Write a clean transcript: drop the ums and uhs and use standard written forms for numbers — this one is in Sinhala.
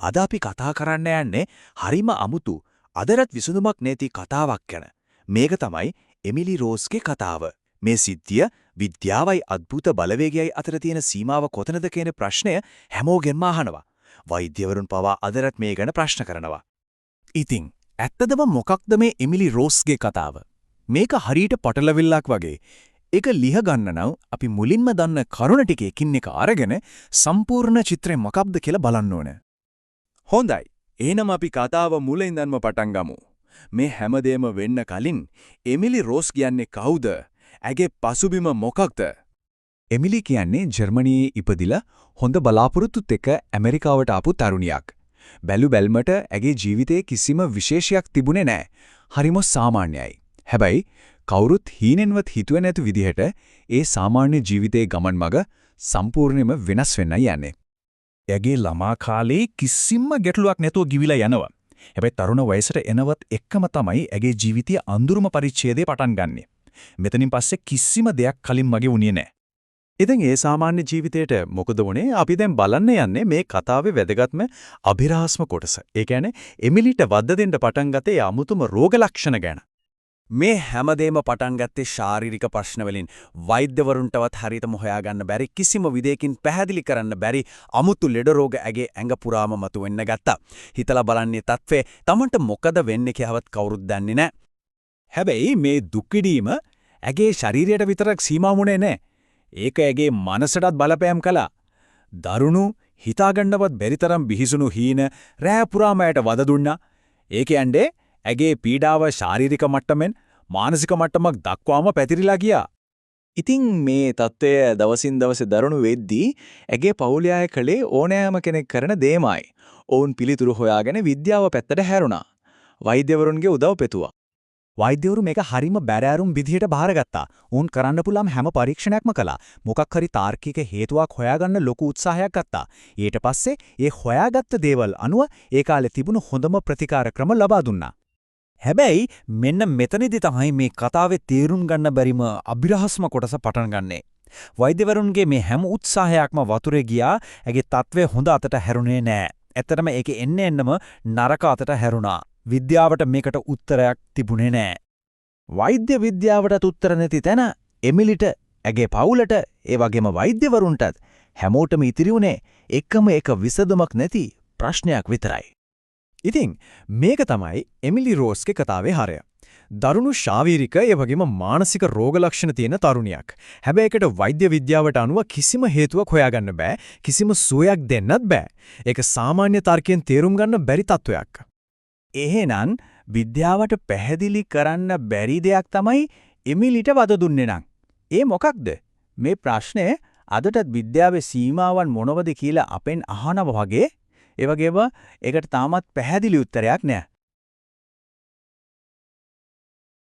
අද අපි කතා කරන්න යන්නේ හරිම අමුතු අදරත් විසඳුමක් නැති කතාවක් ගැන. මේක තමයි එමිලි රෝස්ගේ කතාව. මේ සිද්ධිය විද්‍යාවයි අద్භූත බලවේගයයි අතර තියෙන සීමාව කොතනද කියන ප්‍රශ්නය හැමෝගෙන්ම අහනවා. වෛද්‍යවරුන් පවා අදරත් මේ ගැන ප්‍රශ්න කරනවා. ඉතින් ඇත්තදම මොකක්ද මේ එමිලි රෝස්ගේ කතාව? මේක හරියට පටලවිල්ලක් වගේ. ඒක ලිහ ගන්න නම් අපි මුලින්ම දන්න කරුණ ටික එකින් එක අරගෙන සම්පූර්ණ චිත්‍රය මොකක්ද කියලා බලන්න ඕනේ. හොඳයි. එහෙනම් අපි කතාව මුල ඉඳන්ම පටන් ගමු. මේ හැමදේම වෙන්න කලින් එමිලි රෝස් කියන්නේ කවුද? ඇගේ පසුබිම මොකක්ද? එමිලි කියන්නේ ජර්මනියේ ඉපදිලා හොඳ බලාපොරොත්තුත් එක්ක ඇමරිකාවට ආපු තරුණියක්. බැලු බැල්මට ඇගේ ජීවිතේ කිසිම විශේෂයක් තිබුණේ නැහැ. හරිම සාමාන්‍යයි. හැබැයි කවුරුත් හීනෙන්වත් හිතුවේ නැතු විදිහට ඒ සාමාන්‍ය ජීවිතයේ ගමන් මඟ සම්පූර්ණයෙන්ම වෙනස් වෙන්න යන්නේ. එයාගේ ළමා කාලේ කිසිම ගැටලුවක් නැතුව ගිවිලා යනවා. හැබැයි තරුණ වයසට එනවත් එක්කම තමයි එයාගේ ජීවිතයේ අඳුරුම පරිච්ඡේදය පටන් ගන්නෙ. මෙතනින් පස්සේ කිසිම දෙයක් කලින් මගේ වුණේ නැහැ. ඉතින් ඒ සාමාන්‍ය ජීවිතේට මොකද වුනේ? අපි දැන් බලන්න යන්නේ මේ කතාවේ වැදගත්ම අභිරහස්ම කොටස. ඒ කියන්නේ එමිලිට වද්ද දෙන්න පටන් ගත්තේ අමුතුම රෝග ලක්ෂණ ගැන. මේ හැමදේම පටන් ගත්තේ ශාරීරික ප්‍රශ්න වලින්. වෛද්‍යවරුන්ටවත් හරියටම හොයාගන්න බැරි කිසිම විදියකින් පැහැදිලි කරන්න බැරි අමුතු ලෙඩ රෝග ඇගේ ඇඟ පුරාම මතුවෙන්න ගත්තා. හිතලා බලන්නේ තත්ත්වේ Tamanට මොකද වෙන්නේ කියලාවත් කවුරුත් දන්නේ නැහැ. හැබැයි මේ දුක් විඳීම ඇගේ ශරීරයට විතරක් සීමා වුණේ නැහැ. ඒක ඇගේ මනසටත් බලපෑම් කළා. දරුණු හිතාගන්නවත් බැරි තරම් බිහිසුණු හීන රෑ පුරාම ඇයට වද දුන්නා. ඒ කියන්නේ ඇගේ පීඩාව ශාරීරික මට්ටමෙන් මානසික මට්ටමක් දක්වාම පැතිරිලා ගියා. ඉතින් මේ தত্ত্বය දවසින් දවස දරුණු වෙද්දී ඇගේ පවුලේ අය කලේ ඕනෑම කෙනෙක් කරන දෙයමයි. ඔවුන් පිළිතුරු හොයාගෙන විද්‍යාව පැත්තට හැරුණා. වෛද්‍යවරුන්ගේ උදව් පෙතුවා. වෛද්‍යවරු මේක හරිම බැරෑරුම් විදිහට බාරගත්තා. උන් කරන්න පුළුවන් හැම පරීක්ෂණයක්ම කළා. මොකක් හරි තාර්කික හේතුවක් හොයාගන්න ලොකු උත්සාහයක් ගත්තා. ඊට පස්සේ ඒ හොයාගත්ත දේවල් අනුව ඒ කාලේ තිබුණු හොඳම ප්‍රතිකාර ක්‍රම ලබා දුන්නා. හැබැයි මෙන්න මෙතනදී තමයි මේ කතාවේ තේරුම් ගන්න බැරිම අභිරහස්ම කොටස පටන් ගන්නෙ. වෛද්‍යවරුන්ගේ මේ හැම උත්සාහයක්ම වතුරේ ගියා. ඒගේ තත්ත්වය හොඳ අතට හැරුණේ නැහැ. ඇත්තටම ඒකේ එන්නෙම නරක අතට හැරුණා. විද්‍යාවට මේකට උත්තරයක් තිබුණේ නැහැ. වෛද්‍ය විද්‍යාවටත් උත්තර නැති තැන එමිලිට, ඇගේ පවුලට, ඒ වගේම වෛද්‍යවරුන්ටත් හැමෝටම ඉතිරි වුණේ එකම එක විසඳුමක් නැති ප්‍රශ්නයක් විතරයි. ඉතින් මේක තමයි එමිලි රෝස්ගේ කතාවේ හරය. දරුණු ශාරීරික ඒ වගේම මානසික රෝග ලක්ෂණ තියෙන තරුණියක්. හැබැයි ඒකට වෛද්‍ය විද්‍යාවට අනුව කිසිම හේතුවක් හොයාගන්න බෑ. කිසිම සුවයක් දෙන්නත් බෑ. ඒක සාමාන්‍ය තර්කයෙන් තේරුම් ගන්න බැරි තත්වයක්. එහෙනම් විද්‍යාවට පැහැදිලි කරන්න බැරි දෙයක් තමයි එමිලිට වද දුන්නේ නම්. ඒ මොකක්ද? මේ ප්‍රශ්නේ අදටත් විද්‍යාවේ සීමාවන් මොනවද කියලා අපෙන් අහනවා වගේ. ඒ වගේම ඒකට තාමත් පැහැදිලි උත්තරයක් නැහැ.